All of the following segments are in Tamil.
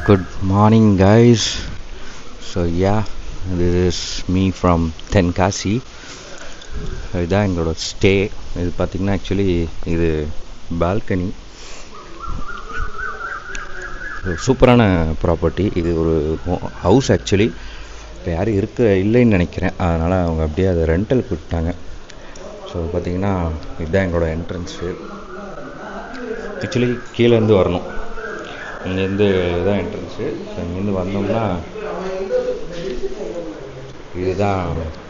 Good morning, guys. So yeah, this is me from Tenkasi. இதுதான் எங்களோட ஸ்டே. இது பார்த்திங்கன்னா ஆக்சுவலி இது பால்கனி. சூப்பரான ப்ராப்பர்ட்டி. இது ஒரு ஹவுஸ் ஆக்சுவலி. இப்போ யாரும் இல்லைன்னு நினைக்கிறேன். அதனால் அவங்க அப்படியே அதை ரெண்டலுக்கு விட்டாங்க. ஸோ பார்த்திங்கன்னா இதுதான் எங்களோட என்ட்ரன்ஸு. ஆக்சுவலி கீழேருந்து வரணும். இங்கேருந்து இதுதான் என்ட்ரன்ஸு. ஸோ இங்கேருந்து வந்தோம்னா இதுதான்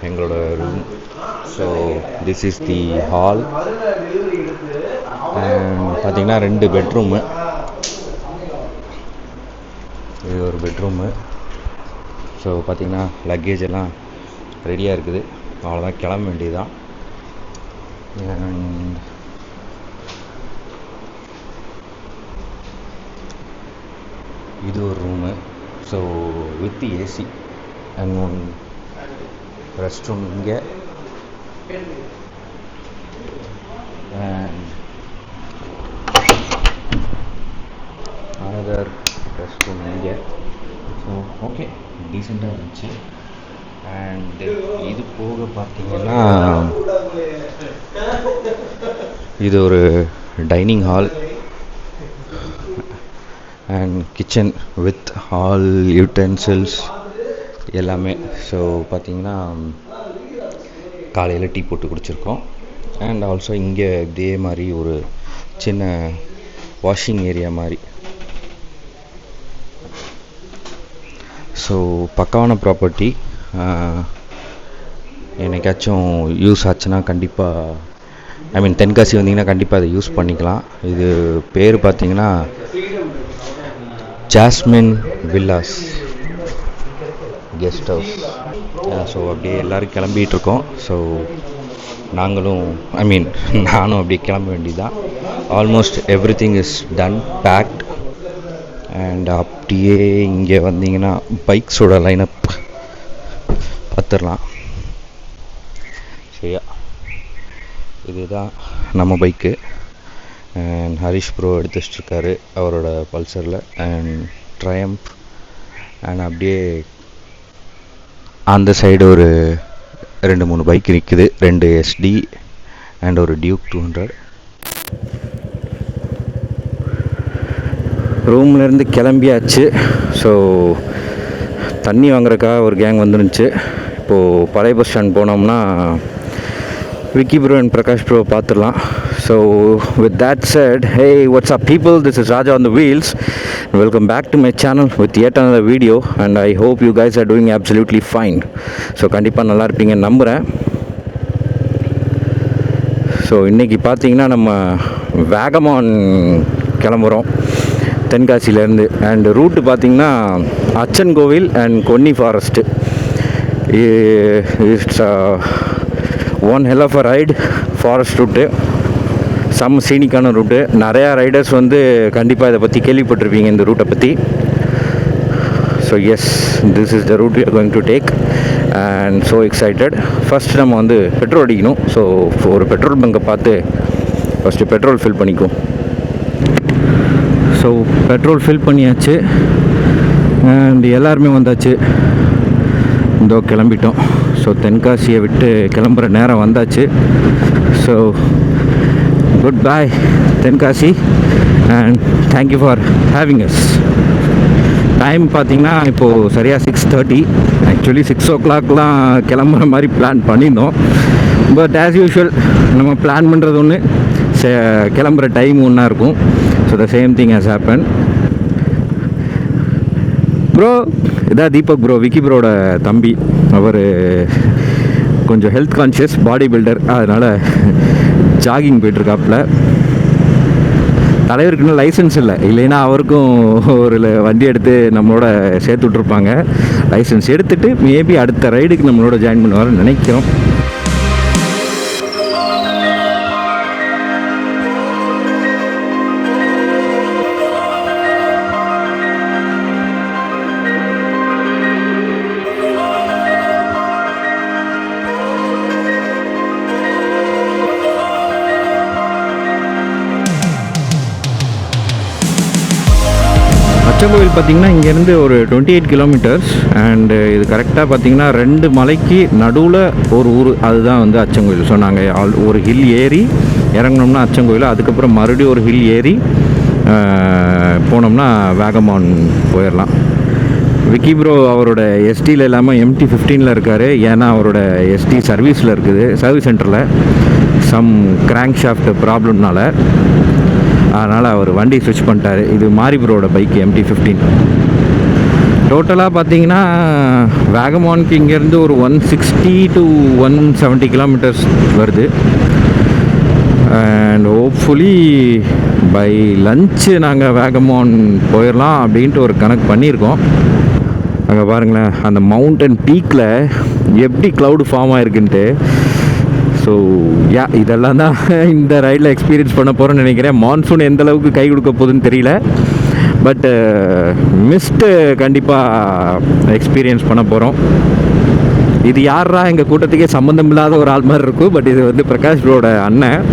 எங்களோட room. So this is the hall. பார்த்திங்கன்னா 2 பெட்ரூமு. இது ஒரு பெட்ரூமு. ஸோ பார்த்திங்கன்னா லக்கேஜ் எல்லாம் ரெடியாக இருக்குது. அவ்வளோதான், கிளம்ப வேண்டியதுதான். இது ஒரு room. So with AC and one rest room இங்கே அண்ட் அனதர் ரெஸ்ட் ரூம் இங்கே. ஸோ ஓகே, டீசெண்டாக இருந்துச்சு. அண்ட் இது போக பார்த்தீங்கன்னா இது ஒரு dining hall and kitchen with all utensils எல்லாமே. ஸோ பார்த்திங்கன்னா காலையில் டீ போட்டு குடிச்சிருக்கோம். அண்ட் ஆல்சோ இங்கே இதே மாதிரி ஒரு சின்ன வாஷிங் ஏரியா மாதிரி. ஸோ பக்காவான ப்ராப்பர்ட்டி. என்னைக்காச்சும் யூஸ் ஆச்சுன்னா கண்டிப்பாக தென்காசி வந்தீங்கன்னா கண்டிப்பாக அதை யூஸ் பண்ணிக்கலாம். இது பேர் பார்த்திங்கன்னா Jasmine Villas guest house. So அப்படியே எல்லோரும் கிளம்பிகிட்ருக்கோம். ஸோ நானும் அப்படியே கிளம்ப வேண்டியதுதான். Almost everything is done, packed. And அப்படியே இங்கே வந்தீங்கன்னா பைக்ஸோட லைனப் பார்த்துடலாம். சரியா, இதுதான் நம்ம பைக்கு. அண்ட் ஹரிஷ் ப்ரோ எடுத்து வச்சிட்ருக்காரு அவரோட பல்சரில் அண்ட் ட்ரையம்ப். அண்ட் அப்படியே அந்த சைடு ஒரு 2-3 பைக் நிற்குது. 2 SD அண்ட் ஒரு டியூக் 200. ரூம்லேருந்து கிளம்பியாச்சு. ஸோ தண்ணி வாங்குறதுக்காக ஒரு கேங் வந்துருந்துச்சு. இப்போது பழைய பஸ் ஸ்டாண்ட் போனோம்னா Vicky bro and Prakash bro பார்த்துடலாம். So with that said, hey, what's up people, this is Raja on the wheels. Welcome back to my channel with yet another video and I hope you guys are doing absolutely fine. So கண்டிப்பாக நல்லா இருப்பீங்கன்னு நம்புகிறேன். ஸோ இன்றைக்கி பார்த்தீங்கன்னா நம்ம வேகமான் கிளம்புறோம் தென்காசியிலேருந்து. அண்ட் ரூட்டு பார்த்திங்கன்னா Achankovil and Konni forest. It's one hell of a ride. Forest route செம்ம சீனிக்கான ரூட்டு. நிறையா ரைடர்ஸ் கண்டிப்பாக இதை பற்றி கேள்விப்பட்டிருப்பீங்க, இந்த ரூட்டை பற்றி. So yes, this is the route we are going to take and so excited. First நம்ம பெட்ரோல் அடிக்கணும். ஸோ ஒரு பெட்ரோல் பங்கை பார்த்து ஃபஸ்ட்டு பெட்ரோல் ஃபில் பண்ணிக்குவோம். ஸோ பெட்ரோல் ஃபில் பண்ணியாச்சு அண்ட் எல்லாருமே வந்தாச்சு. இதோ கிளம்பிட்டோம். ஸோ தென்காசியை விட்டு கிளம்புற நேரம் வந்தாச்சு. So good bye Tenkasi and thank you for having as. Time பார்த்திங்கன்னா இப்போது சரியாக 6:30. ஆக்சுவலி 6 o'clockலாம் கிளம்புற மாதிரி பிளான் பண்ணியிருந்தோம். பட் ஆஸ் யூஷுவல் நம்ம பிளான் பண்ணுறது ஒன்று, கிளம்புற டைம் ஒன்றா இருக்கும். So the same thing has happen. Bro இதான் தீபக் ப்ரோ, விக்கி ப்ரோட தம்பி. அவர் கொஞ்சம் ஹெல்த் கான்ஷியஸ் பாடி பில்டர், அதனால் ஜாகிங் போய்ட்டுருக்காப்புல. தலைவருக்கு இன்னும் லைசன்ஸ் இல்லைன்னா அவருக்கும் ஒரு வண்டி எடுத்து நம்மளோட சேர்த்து விட்ருப்பாங்க. லைசன்ஸ் எடுத்துகிட்டு மேபி அடுத்த ரைடுக்கு நம்மளோட ஜாயின் பண்ணுவார்னு நினைக்கிறோம். அச்சங்கோவில் பார்த்திங்கன்னா இங்கேருந்து ஒரு 28 கிலோமீட்டர்ஸ். அண்டு இது கரெக்டாக பார்த்திங்கன்னா 2 மலைக்கு நடுவில் ஒரு ஊர், அதுதான் வந்து அச்சங்கோவில். ஸோ நாங்கள் ஒரு ஹில் ஏறி இறங்கினோம்னா அச்சங்கோவில், அதுக்கப்புறம் மறுபடியும் ஒரு ஹில் ஏறி போனோம்னா வேகமான் போயிடலாம். விக்கி ப்ரோ அவரோட எஸ்டியில் இல்லாமல் MT-15 இருக்கார். ஏன்னா அவரோட எஸ்டி சர்வீஸில் இருக்குது, சர்வீஸ் சென்டரில் சம் கிராங்க் ஷாஃப்ட் ப்ராப்ளம்னால. அதனால் அவர் வண்டி ஸ்விட்ச் பண்ணிட்டார். இது மாரி ப்ரோட பைக் MT-15. டோட்டலாக பார்த்தீங்கன்னா வேகமானுக்கு இங்கேருந்து ஒரு 160 to 170 கிலோமீட்டர்ஸ் வருது. அண்ட் ஹோப்ஃபுல்லி பை லஞ்சு நாங்கள் வேகமான் போயிடலாம் அப்படின்ட்டு ஒரு கணக்கு பண்ணியிருக்கோம். அங்கே பாருங்களேன், அந்த மவுண்டன் பீக்கில் எப்படி க்ளவுடு ஃபார்ம் ஆகிருக்குன்ட்டு. ஸோ இதெல்லாம் தான் இந்த ரைடில் எக்ஸ்பீரியன்ஸ் பண்ண போகிறோன்னு நினைக்கிறேன். மான்சூன் எந்த அளவுக்கு கை கொடுக்க போகுதுன்னு தெரியல, பட் மிஸ்ட்டு கண்டிப்பாக எக்ஸ்பீரியன்ஸ் பண்ண போகிறோம். இது யாரா எங்கள் கூட்டத்துக்கே சம்மந்தம் இல்லாத ஒரு ஆள் மாதிரி இருக்கும். பட் இது வந்து பிரகாஷ் ப்ரோட அண்ணன்.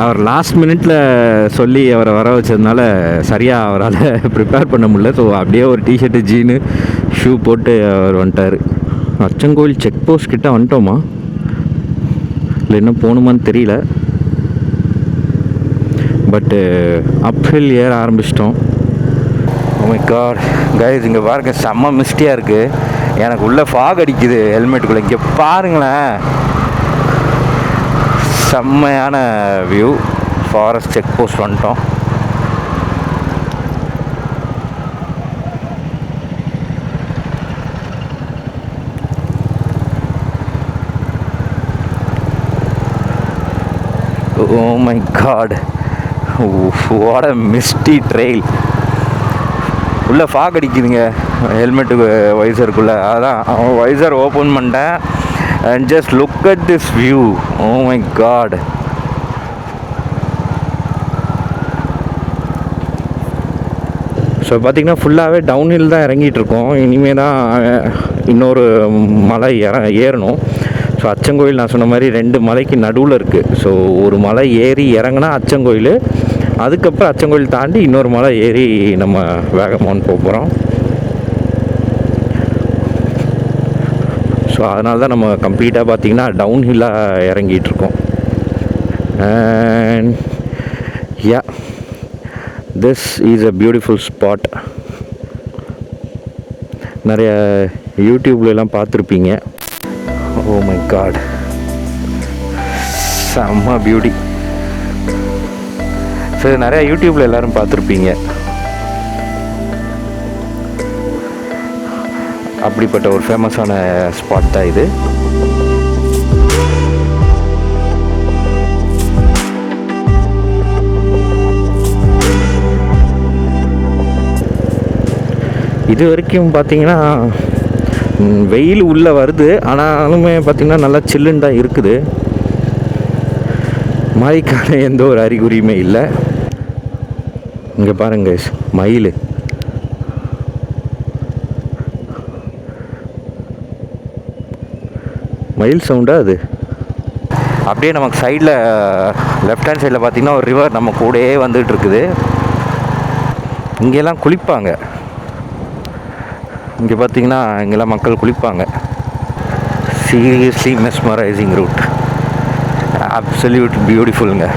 அவர் லாஸ்ட் மினிட்டில் சொல்லி அவரை வர வச்சதுனால சரியாக அவரால் ப்ரிப்பேர் பண்ண முடியல. ஸோ அப்படியே ஒரு டிஷர்ட்டு ஜீனு ஷூ போட்டு அவர் வந்துட்டார். அச்சங்கோவில் செக் போஸ்ட் கிட்டே வந்துட்டோமா இல்லை இன்னும் போகணுமான்னு தெரியல. பட்டு அப்ஹில் ஏற ஆரம்பிச்சிட்டோம். ஓ மை காட் கைஸ், இங்கே பாருங்க செம்ம மிஸ்டியாக இருக்குது. எனக்கு உள்ளே ஃபாக் அடிக்குது ஹெல்மெட்டுக்குள்ளே. இங்கே பாருங்களேன், செம்மையான வியூ. ஃபாரஸ்ட் செக் போஸ்ட் வந்துட்டோம். Oh my god, what a misty trail. உள்ள ஃபாக் அடிக்குதுங்க ஹெல்மெட்டுக்கு வைசருக்குள்ளே. அதான் வைசர் ஓப்பன் பண்ணிட்டேன். And just look at this view. Oh my god. So பார்த்திங்கன்னா ஃபுல்லாகவே டவுன்ஹில் தான் இறங்கிட்டுருக்கோம். இனிமேல் தான் இன்னொரு மலை ஏறணும். ஸோ அச்சங்கோயில் நான் சொன்ன மாதிரி 2 மலைக்கு நடுவில் இருக்குது. ஸோ ஒரு மலை ஏறி இறங்கினா அச்சங்கோயில், அதுக்கப்புறம் அச்சங்கோயில் தாண்டி இன்னொரு மலை ஏறி நம்ம வேகமான் போக போகிறோம். ஸோ அதனால தான் நம்ம கம்ப்ளீட்டாக பார்த்திங்கன்னா டவுன்ஹில்லாக இறங்கிட்டுருக்கோம். And yeah, this is a beautiful spot. நிறைய யூடியூப்லலாம் பார்த்துருப்பீங்க. ஓ மை காட், செம்ம பியூட்டி. சரி, நிறையா யூடியூப்பில் எல்லோரும் பார்த்துருப்பீங்க. அப்படிப்பட்ட ஒரு ஃபேமஸான ஸ்பாட் தான் இது. இது வரைக்கும் பார்த்தீங்கன்னா வெயில் உள்ளே வருது, ஆனாலுமே பார்த்திங்கன்னா நல்லா சில்லுன்னு தான் இருக்குது. மழைக்கான எந்த ஒரு அறிகுறியுமே இல்லை. இங்கே பாருங்க மயில். மயில் சவுண்டா அது. அப்படியே நமக்கு சைடில் லெஃப்ட் ஹேண்ட் சைடில் பார்த்திங்கன்னா ஒரு ரிவர் நம்ம கூடயே வந்துகிட்டு இருக்குது. இங்கெல்லாம் குளிப்பாங்க. இங்கே பார்த்தீங்கன்னா இங்கெல்லாம் மக்கள் குளிப்பாங்க. சீரியஸ்லி மெஸ்மரைசிங் ரூட், அப்சல்யூட் பியூட்டிஃபுல்லுங்க.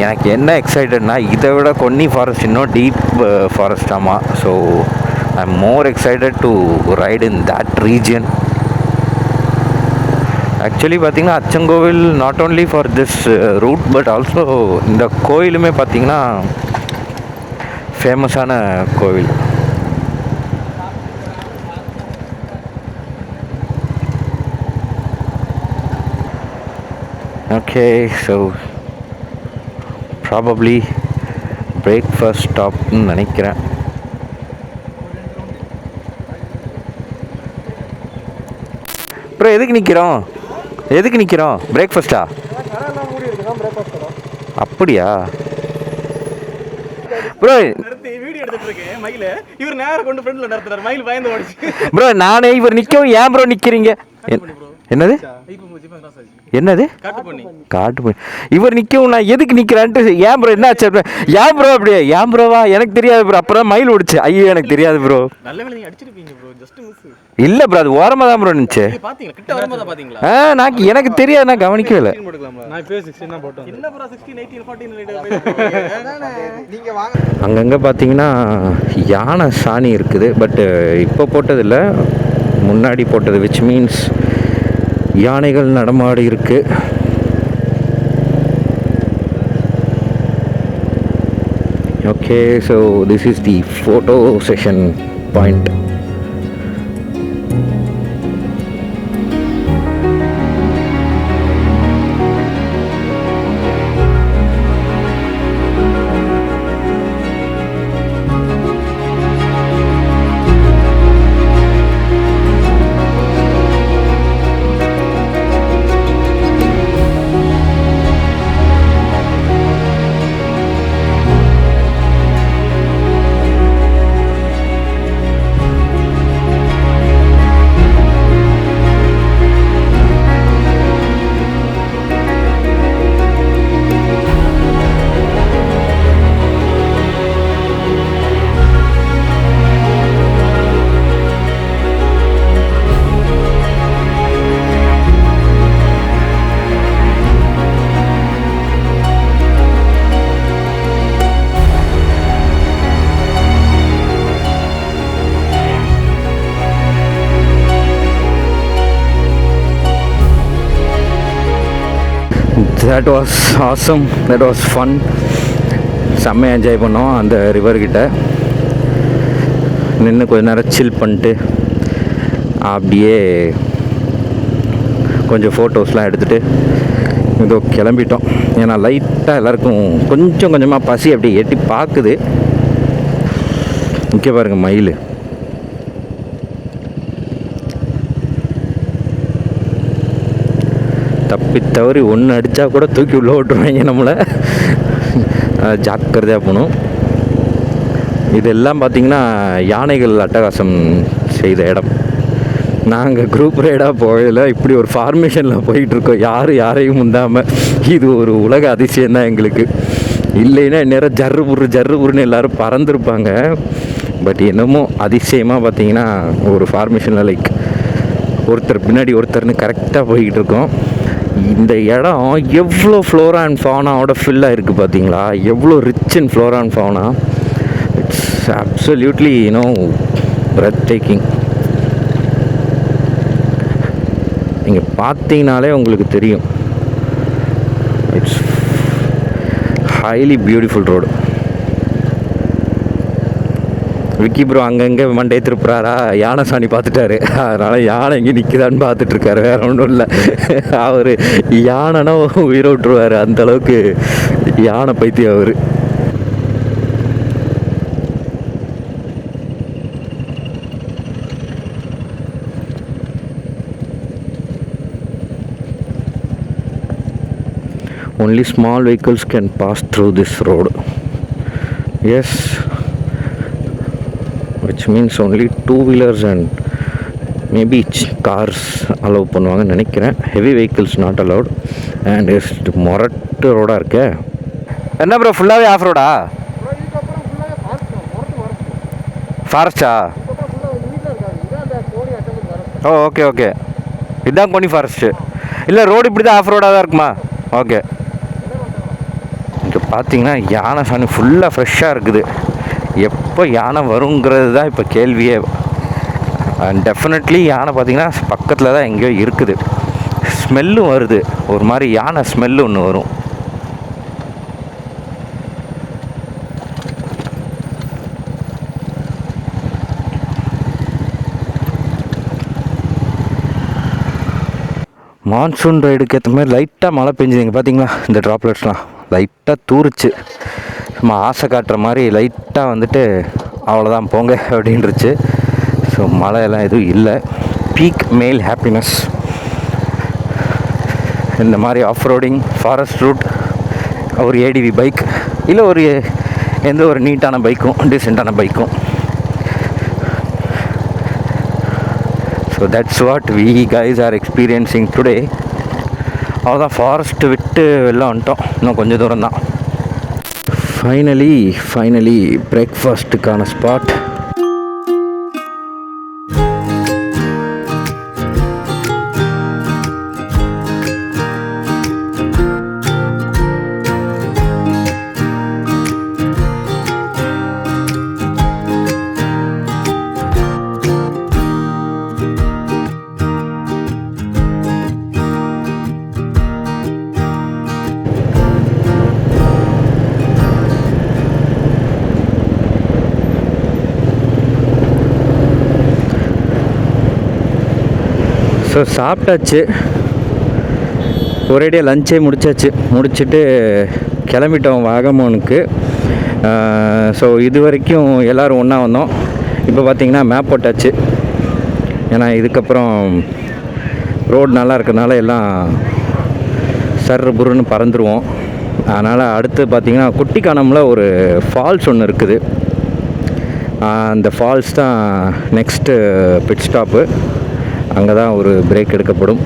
எனக்கு என்ன எக்ஸைட்டட்னா, இதை விட கொன்னி ஃபாரஸ்ட் இன்னும் டீப் ஃபாரஸ்ட் ஆமாம். So I am more excited to ride in that region. Actually பார்த்திங்கன்னா Achankovil not only for this route but also இந்த கோயிலுமே பார்த்திங்கன்னா ஃபேமஸான கோவில். ஓகே, ஸோ ப்ராபப்ளி பிரேக்ஃபாஸ்ட் ஸ்டாப்னு நினைக்கிறேன். அப்புறம் எதுக்கு நிற்கிறோம்? பிரேக்ஃபாஸ்ட்டா? அப்படியா ப்ரோ? வீடியோ எடுத்துட்டு இருக்கேன். மயில இவர் நேரா கொண்டு ஃப்ரண்ட்ல நிறுத்துறாரு. மயில் பயந்து ஓடிச்சு ப்ரோ. நானே இவர் நிக்கவும் ஏன் ப்ரோ நிக்கிறீங்க? என்னது என்னது காட்டு போய் இவர் நிற்கவும் நான் எதுக்கு நிற்கிறான்ட்டு ஏன் ப்ரோ என்ன ஆச்சு ஏன் ப்ரோ அப்படியே ஏன் ப்ரோவா எனக்கு தெரியாது ப்ரோ அப்புறம் மயில் ஓடிச்சு ஐயோ எனக்கு தெரியாது ப்ரோ இல்லை ப்ரோ அது ஓரமாக தான் ப்ரோ இருந்துச்சு நான் எனக்கு தெரியாது நான் கவனிக்கவே இல்லை அங்கங்கே பார்த்தீங்கன்னா யானை சாணி இருக்குது பட்டு இப்போ போட்டதில்லை முன்னாடி போட்டது விச் மீன்ஸ் யானைகள் நடமாடி இருக்கு. Okay so this is the photo session point. That was awesome, that was fun. செம்மையாக என்ஜாய் பண்ணோம் அந்த ரிவர்கிட்ட நின்று கொஞ்ச நேரம் சில் பண்ணிட்டு அப்படியே கொஞ்சம் ஃபோட்டோஸ்லாம் எடுத்துகிட்டு இதோ கிளம்பிட்டோம். ஏன்னா லைட்டாக எல்லாருக்கும் கொஞ்சம் கொஞ்சமாக பசி அப்படியே எட்டி பார்க்குது. இங்கே பாருங்கள் மயில் தப்பி தவறி ஒன்று அடித்தா கூட தூக்கி உள்ளே விட்டுருவாங்க நம்மளை. ஜாக்கிரதையாக போகணும். இதெல்லாம் பார்த்திங்கன்னா யானைகள் அட்டகாசம் செய்த இடம். நாங்கள் குரூப் ரைடாக போகல, இப்படி ஒரு ஃபார்மேஷனில் போயிட்டுருக்கோம் யாரையும் முந்தாமல். இது ஒரு உலக அதிசயம் தான் எங்களுக்கு. இல்லைன்னா நேரம் ஜர்ருபுருன்னு எல்லோரும் பறந்துருப்பாங்க. பட் என்னமோ அதிசயமாக பார்த்திங்கன்னா ஒரு ஃபார்மேஷனில் லைக் ஒருத்தர் பின்னாடி ஒருத்தர்னு கரெக்டாக போய்கிட்டு இருக்கோம். இந்த இடம் எவ்வளோ ஃப்ளோரா அண்ட் ஃபவுனாவோட ஃபில்லாக இருக்குது பார்த்தீங்களா? எவ்வளோ rich and flora and fauna. It's absolutely breathtaking. நீங்கள் பார்த்தீங்கனாலே உங்களுக்கு தெரியும். It's highly beautiful road. Vicky bro அங்கங்கே மண்டே திருப்புறாரா, யானை சாணி பார்த்துட்டாரு. அதனால் யானை இங்கே நிற்குதான்னு பார்த்துட்ருக்காரு, வேறு ஒன்றும் இல்லை. அவர் யானைனா உயிரை விட்டுருவார், அந்தளவுக்கு யானை பைத்தியம் அவர். Only small vehicles can pass through this road. Yes, which means only two-wheelers and maybe cars allow பண்ணுவாங்கன்னு நினைக்கிறேன். Heavy vehicles not allowed. And மொரட்டு ரோடாக இருக்கே. என்ன ப்ரோ ஃபுல்லாகவே ஆஃப் ரோடா? ஃபாரஸ்டா? ஓ ஓகே ஓகே, இதுதான் கோனி ஃபாரஸ்ட்டு. இல்லை ரோடு இப்படி தான் ஆஃப் ரோடாக தான் இருக்குமா? ஓகே. இங்கே பார்த்தீங்கன்னா யானை சாணி ஃபுல்லாக ஃப்ரெஷ்ஷாக இருக்குது. எப்போ யானை வருங்கிறது தான் இப்போ கேள்வியே. அண்ட் டெஃபினெட்லி யானை பார்த்திங்கன்னா பக்கத்தில் தான் எங்கேயோ இருக்குது. ஸ்மெல்லும் வருது, ஒரு மாதிரி யானை ஸ்மெல்லு ஒன்று வரும். மான்சூன் ரைடுக்கு ஏற்ற மாதிரி லைட்டாக மழை பெஞ்சுதுங்க பார்த்தீங்களா? இந்த ட்ராப்லெட்ஸ்லாம் லைட்டாக தூரிச்சு. நம்ம ஆசை காட்டுற மாதிரி லைட்டாக வந்துட்டு அவ்வளோதான் போங்க அப்படின்ருச்சு. ஸோ மழையெல்லாம் எதுவும் இல்லை. பீக் மேல் ஹாப்பினஸ். இந்த மாதிரி ஆஃப் ரோடிங் ஃபாரஸ்ட் ரூட், ஒரு ஏடிவி பைக் இல்லை ஒரு எந்த ஒரு நீட்டான பைக்கும் டீசெண்டான பைக்கும். So so that's what we guys are experiencing today. அவ்வளோதான், ஃபாரஸ்ட்டு விட்டு வெளில வந்துட்டோம், இன்னும் கொஞ்சம் தூரம் தான். Finally பிரேக்ஃபாஸ்ட்டுக்கான spot. ஸோ சாப்பிட்டாச்சு, ஒரேடியாக லஞ்சே முடிச்சுட்டு கிளம்பிட்டோம் வாகமோனுக்கு. ஸோ இது வரைக்கும் எல்லோரும் ஒன்றா வந்தோம். இப்போ பார்த்திங்கன்னா மேப் போட்டாச்சு, ஏன்னா இதுக்கப்புறம் ரோடு நல்லா இருக்கிறதுனால எல்லாம் சர்ரு புருன்னு பறந்துருவோம். அதனால் அடுத்து பார்த்திங்கன்னா குட்டிக்கானமில் ஒரு ஃபால்ஸ் ஒன்று இருக்குது. அந்த ஃபால்ஸ் தான் நெக்ஸ்ட்டு பிட் ஸ்டாப்பு. அங்கே தான் ஒரு பிரேக் எடுக்கப்படும்.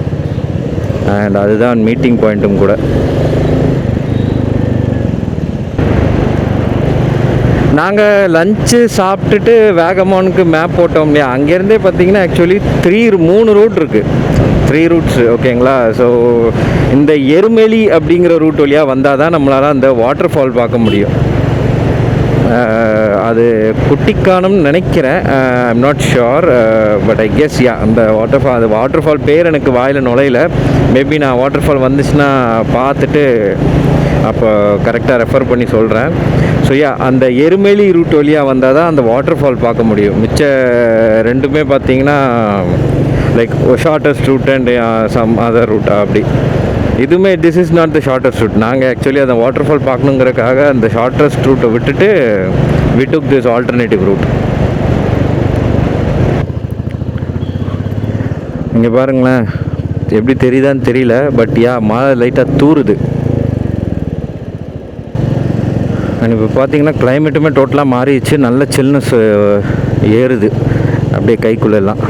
அண்ட் அதுதான் மீட்டிங் பாயிண்ட்டும் கூட. நாங்கள் லஞ்சு சாப்பிட்டுட்டு வேகமானுக்கு மேப் போட்டோம் இல்லையா, அங்கேருந்தே பார்த்தீங்கன்னா ஆக்சுவலி 3 ரூட் இருக்குது, 3 ரூட்ஸு. ஓகேங்களா? ஸோ இந்த எருமெலி அப்படிங்கிற ரூட் வழியாக வந்தால் தான் நம்மளால் அந்த வாட்டர் ஃபால் பார்க்க முடியும். அது குட்டிக்கானம்னு நினைக்கிறேன், I'm not sure, but I guess yeah அந்த வாட்டர் ஃபால் பேர் எனக்கு வாயில் நுழையில. மேபி நான் வாட்டர் ஃபால் வந்துச்சுன்னா பார்த்துட்டு அப்போ கரெக்டாக ரெஃபர் பண்ணி சொல்கிறேன். ஸோ யா, அந்த எருமெலி ரூட் வழியாக வந்தால் தான் அந்த வாட்டர் ஃபால் பார்க்க முடியும். மிச்ச ரெண்டுமே பார்த்தீங்கன்னா like shortest route and some other route அப்படி. இதுவுமே this is not the shortest route. நாங்கள் ஆக்சுவலி அந்த வாட்டர் ஃபால் பார்க்கணுங்கிறதுக்காக அந்த ஷார்ட்டஸ்ட் ரூட்டை விட்டுட்டு we took this alternative route. இங்கே பாருங்களேன், எப்படி தெரியுதான்னு தெரியல, பட் யா மழை லைட்டாக தூருது. அண்ட் இப்போ பார்த்தீங்கன்னா கிளைமேட்டுமே டோட்டலாக மாறிடுச்சு, நல்ல சில்னஸ் ஏறுது அப்படியே கைக்குள்ளெல்லாம்.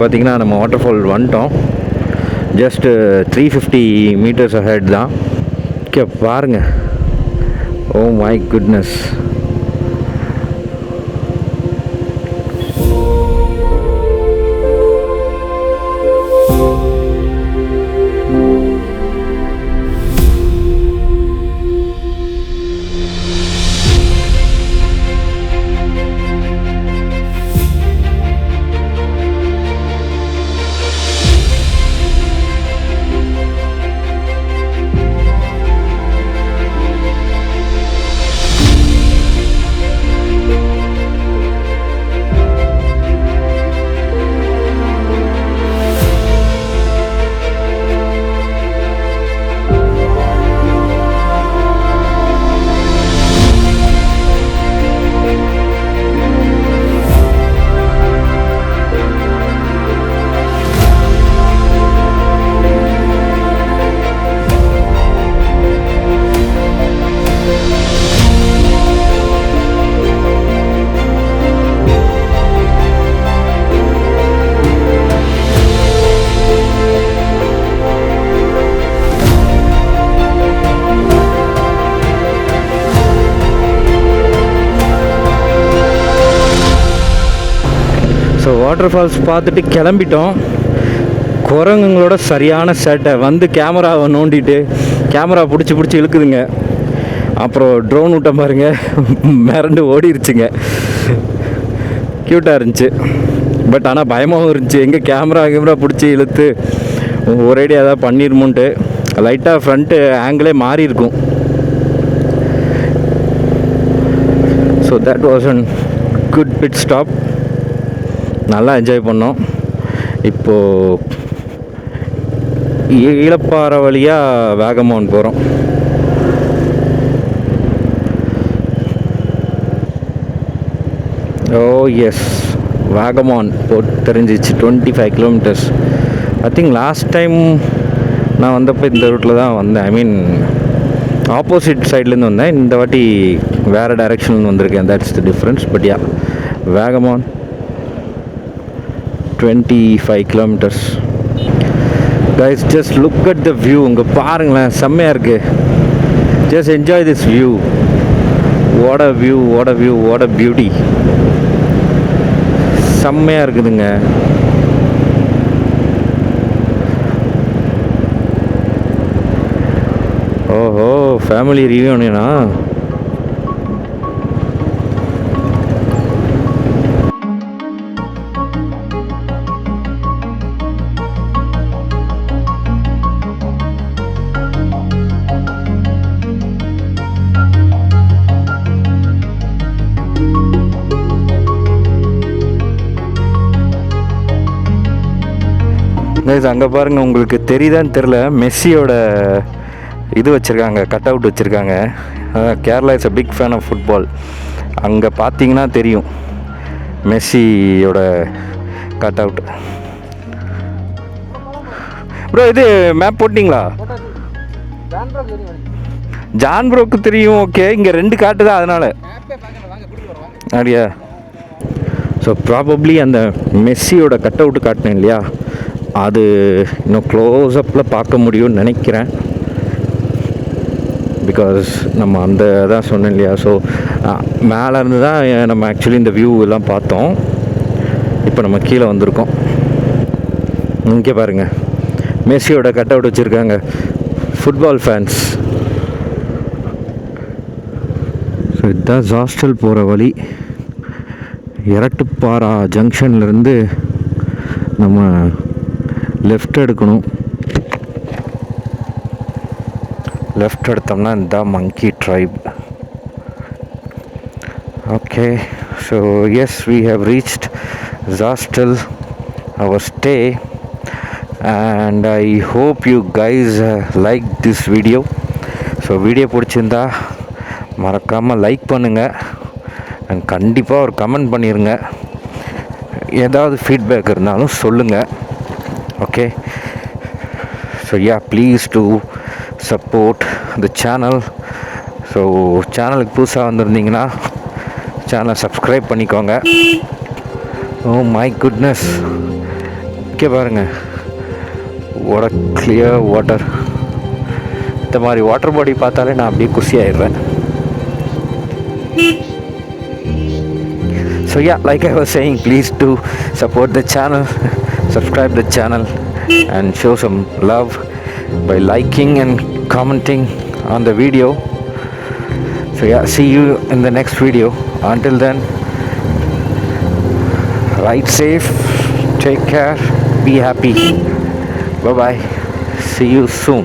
பார்த்திங்கன்னா நம்ம வாட்டர் ஃபால் வந்துட்டோம், ஜஸ்ட் 350 மீட்டர்ஸ் அஹெட் தான். ஓகே பாருங்கள், oh my goodness. So waterfalls பார்த்துட்டு கிளம்பிட்டோம். குரங்குங்களோட சரியான சேட்டை, வந்து கேமராவை நோண்டிட்டு கேமரா பிடிச்சி இழுக்குதுங்க. அப்புறம் ட்ரோன் விட்ட பாருங்க, மிரண்டு ஓடிருச்சுங்க. க்யூட்டாக இருந்துச்சு, பட் ஆனால் பயமாகவும் இருந்துச்சு. எங்கே கேமரா பிடிச்சி இழுத்து ஒரேடியாக ஏதாவது பண்ணிருமோன்ட்டு. லைட்டாக ஃப்ரண்ட்டு ஆங்கிளே மாறி இருக்கும். So that was an good bit stop. நல்லா என்ஜாய் பண்ணோம். இப்போது ஈழப்பாறை வழியாக வேகமான் போகிறோம். ஓ எஸ், வேகமான் தெரிஞ்சிச்சு 25 kilometres. I think last time நான் வந்தப்போ இந்த ரூட்டில் தான் வந்தேன். ஐ மீன் ஆப்போசிட் சைட்லேருந்து வந்தேன். இந்த வாட்டி வேறு டைரெக்ஷன்லேருந்து வந்திருக்கேன். That's the difference. But yeah, Vagamon 25 kilometers. Guys, just look at the view. இங்கே பாருங்களேன், செம்மையாக இருக்குது. Just enjoy this view. What a view, what a view, what a beauty. செம்மையாக இருக்குதுங்க. ஓஹோ, ஃபேமிலி ரியூனியனா? அங்கே பாருங்கள், உங்களுக்கு தெரியுதான்னு தெரில, மெஸ்ஸியோட இது வச்சுருக்காங்க, கட் அவுட் வச்சுருக்காங்க. Kerala is a big fan of football. அங்கே பார்த்தீங்கன்னா தெரியும் மெஸ்ஸியோட கட் அவுட். ப்ரோ, இது மேப் போட்டிங்களா? ஜான் ப்ரோக்கு தெரியும். ஓகே, இங்கே 2 காட்டு தான், அதனால். அப்படியா? ஸோ ப்ராபப்ளி அந்த மெஸ்ஸியோட கட் அவுட்டு காட்டினேன் இல்லையா, அது இன்னும் க்ளோஸ்அப்பில் பார்க்க முடியும்னு நினைக்கிறேன். பிகாஸ் நம்ம அந்த தான் சொன்னேன் இல்லையா. ஸோ மேலேருந்து தான் நம்ம ஆக்சுவலி இந்த வியூ எல்லாம் பார்த்தோம். இப்போ நம்ம கீழே வந்திருக்கோம். இங்கே பாருங்கள், மெஸ்ஸியோட கட் அவுட் வச்சுருக்காங்க. Football fans. ஸோ இதுதான் ஹாஸ்டல் போகிற வழி. இரட்டுப்பாரா ஜங்ஷன்லேருந்து நம்ம லெஃப்ட் எடுக்கணும். லெஃப்ட் எடுத்தோம்னா இந்த monkey tribe. Okay, so yes, we have reached hostel, our stay, and I hope you guys like this video. So video பிடிச்சிருந்தா மறக்காமல் லைக் பண்ணுங்கள், அண்ட் கண்டிப்பாக ஒரு கமெண்ட் பண்ணிடுங்க. ஏதாவது ஃபீட்பேக் இருந்தாலும் சொல்லுங்கள். Okay, so please do support the channel. So சேனலுக்கு புதுசாக வந்திருந்தீங்கன்னா சேனலை சப்ஸ்கிரைப் பண்ணிக்கோங்க. ஓ மை குட்னஸ், ஓகே பாருங்கள், what a clear water. இந்த மாதிரி வாட்டர் பாடி பார்த்தாலே நான் அப்படியே குஷி ஆயிடுறேன். So like I was saying, please do support the channel, subscribe the channel, and show some love by liking and commenting on the video. So see you in the next video. Until then, ride safe, take care, be happy. Bye bye, see you soon.